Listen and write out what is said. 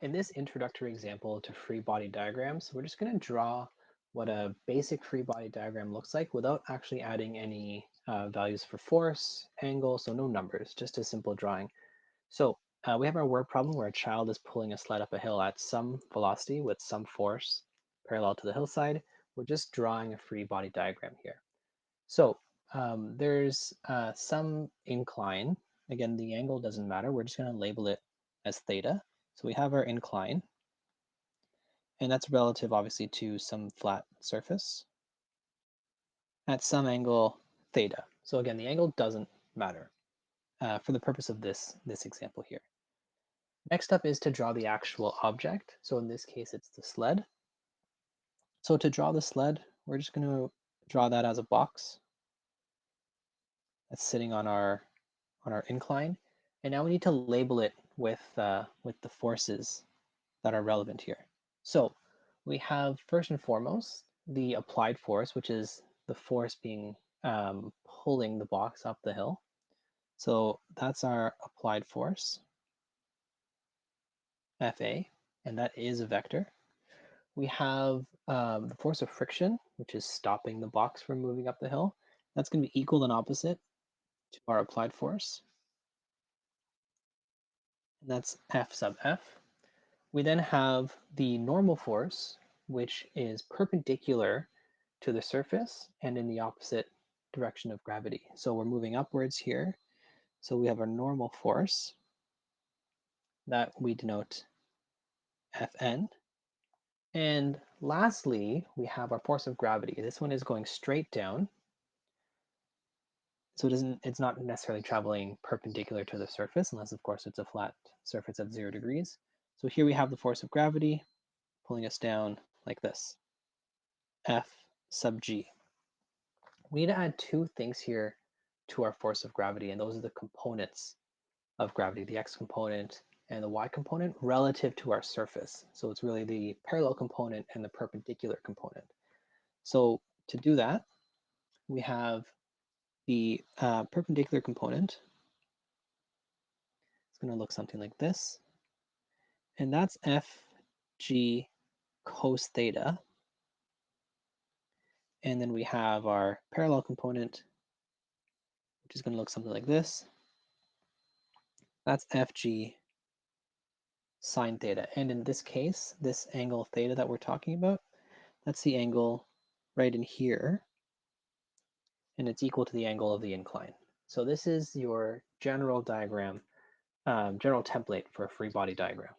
In this introductory example to free body diagrams, we're just going to draw what a basic free body diagram looks like without actually adding any values for force, angle, so no numbers, just a simple drawing. So we have our word problem where a child is pulling a sled up a hill at some velocity with some force parallel to the hillside. We're just drawing a free body diagram here. So there's some incline. Again, the angle doesn't matter. We're just going to label it as theta. So we have our incline, and that's relative, obviously, to some flat surface at some angle theta. So again, the angle doesn't matter for the purpose of this example here. Next up is to draw the actual object. So in this case, it's the sled. So to draw the sled, we're just going to draw that as a box that's sitting on our incline. And now we need to label it with the forces that are relevant here. So we have first and foremost the applied force, which is the force being pulling the box up the hill. So that's our applied force, Fa, and that is a vector. We have the force of friction, which is stopping the box from moving up the hill. That's going to be equal and opposite to our applied force, and that's F sub F. We then have the normal force, which is perpendicular to the surface and in the opposite direction of gravity. So we're moving upwards here. So we have our normal force that we denote Fn. And lastly, we have our force of gravity. This one is going straight down. So it's not necessarily traveling perpendicular to the surface, unless of course it's a flat surface at 0 degrees. So here we have the force of gravity pulling us down like this, F sub g. We need to add two things here to our force of gravity, and those are the components of gravity, the x component and the y component relative to our surface. So it's really the parallel component and the perpendicular component. So to do that, we have the perpendicular component. It's going to look something like this. And that's Fg cos theta. And then we have our parallel component, which is going to look something like this. That's Fg sine theta. And in this case, this angle theta that we're talking about, that's the angle right in here, and it's equal to the angle of the incline. So this is your general diagram, general template for a free body diagram.